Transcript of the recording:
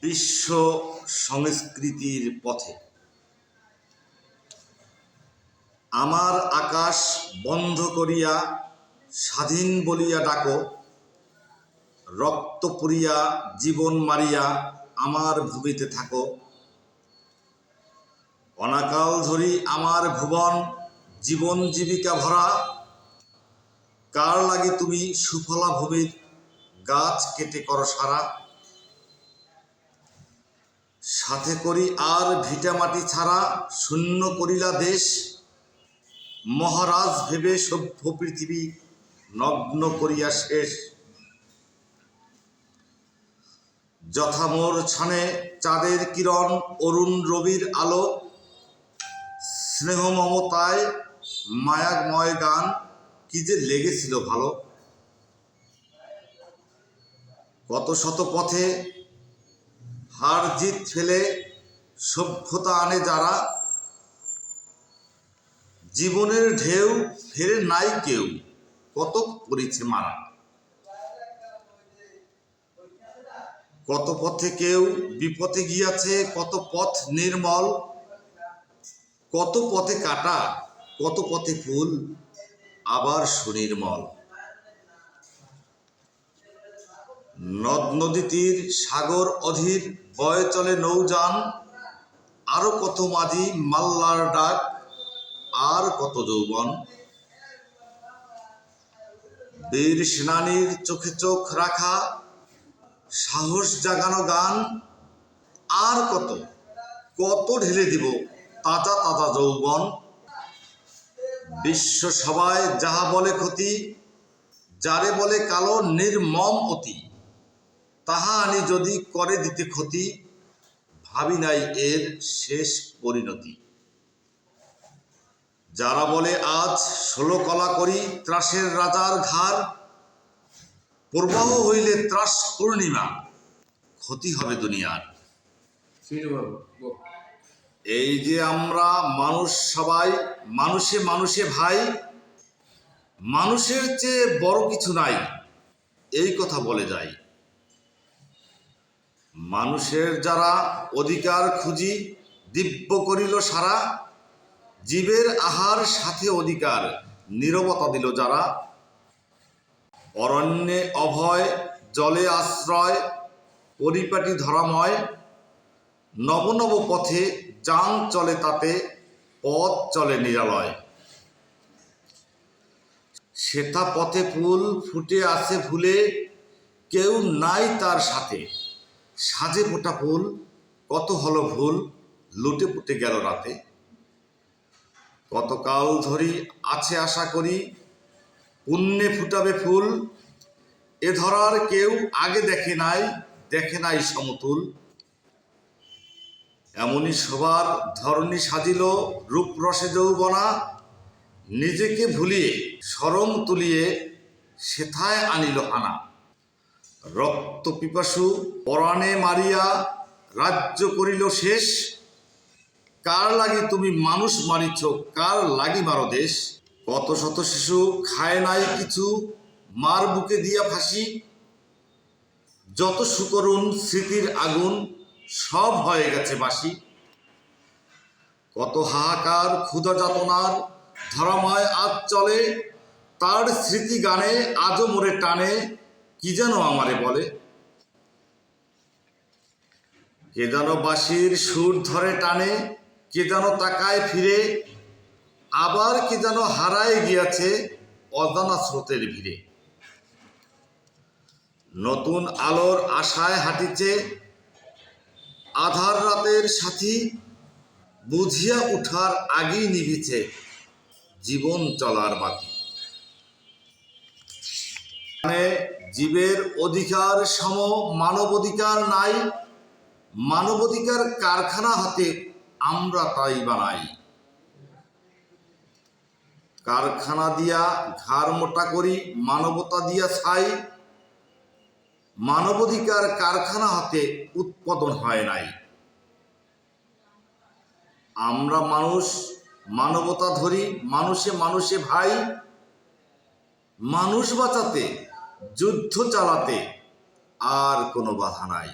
বিশ্ব সংস্কৃতির পথে আমার আকাশ বন্ধ করিয়া স্বাধীন বলিয়া ডাকো, রক্ত পুরিয়া জীবন মারিয়া আমার ভূমিতে থাকো। অনাকাল ধরি আমার ভুবন জীবন জীবিকা ভরা, কার লাগি তুমি সুফলা ভূমির গাছ কেটে করো সারা। সাথে করি আর ভিটা মাটি ছাড়া শূন্য করিলা দেশ, মহারাজ ভেবে সভ্য পৃথিবী নগ্ন করিয়া শেষ। যথা মোর ছানে চাঁদের কিরণ অরুণ রবির আলো, স্নেহ মমতায় মায়াময় গান কি যে লেগেছিল ভালো। কত শত পথে হার জিত ফেলে সভ্যতা আনে যারা, জীবনের ঢেউ ফেরে নাই কেউ কত করেছে মারা। কত পথে কেউ বিপথে গিয়াছে, কত পথ নির্মল, কত পথে কাটা কত পথে ফুল আবার সুনির্মল। নদ নদী তীর সাগর অধীর বয়ে চলে নৌযান, আরো কত মাঝি মাল্লার ডাক আর কত যৌবন। বীর সেনানীর চোখে চোখ রাখা সাহস জাগানো গান, আর কত কত ঢেলে দিব তাজা তাজা যৌবন। বিশ্ব সবাই যাহা বলে ক্ষতি, যারে বলে কালো নির্মম অতি, তাহা আনি যদি করে দিতে ক্ষতি, ভাবি নাই এর শেষ পরিণতি। যারা বলে আজ 16 কলা করি ত্রাসের রাজার ঘাড়, প্রবাহ হইলে ত্রাস পূর্ণিমা ক্ষতি হবে দুনিয়ার। এই যে আমরা মানুষ সবাই মানুষে মানুষে ভাই, মানুষের চেয়ে বড় কিছু নাই এই কথা বলে যায়। মানুষের যারা অধিকার খুঁজি দিব্য করিল সারা, জীবের আহার সাথে অধিকার নীরবতা দিল যারা। অরণ্যে অভয় জলে আশ্রয় পরিপাটি ধরাময়, নব নব পথে যান চলে তাতে পথ চলে নিরালয়। সেথা পথে ফুল ফুটে আছে ভুলে কেউ নাই তার সাথে, সাজে ফোটা ফুল কত হলো ভুল লুটে পুটে গেল রাতে। কতকাল ধরি আছে আশা করি পুণ্যে ফুটাবে ফুল, এ ধরার কেউ আগে দেখে নাই সমতুল। এমনই সবার ধরনী সাজিল রূপরসে যৌবনা, নিজেকে ভুলিয়ে শরম তুলিয়ে সেথায় আনিল হানা। রক্ত পিপাসু পরাণে মারিয়া রাজ্য করিল শেষ, কার লাগি তুমি মানুষ মারিছ কার লাগি মারো দেশ। কত শত শিশু খায় নাই কিছু মার বুকে দিয়া ফাঁসি, যত সুকরুণ স্মৃতির আগুন সব হয়ে গেছে বাসি। কত হাহাকার ক্ষুধা যাতনার ধরাময় আজ চলে, তার স্মৃতি গানে আজও মোরে টানে কি যেন আমারে বলে। কে যেন বাঁশির সুর ধরে টানে, কে যেন তাকায় ফিরে, আবার কে যেন হারায় গিয়াছে অজানা স্রোতের ভিড়ে। নতুন আলোর আশায় হাঁটিছে আধার রাতের সাথী, বুঝিয়া উঠার আগেই নিভিছে জীবন চলার বাতি। জীবের অধিকার সম মানবাধিকার নাই, মানবাধিকার কারখানা হাতে আমরা তাই বানাই। কারখানা দিয়া ঘাড় মোটা করি মানবতা দিয়া ছাই, মানবাধিকার কারখানা হাতে উৎপাদন হয় নাই। আমরা মানুষ মানবতা ধরি মানুষে মানুষে ভাই, মানুষ বাঁচাতে যুদ্ধ চালাতে আর কোনো বাধা নাই।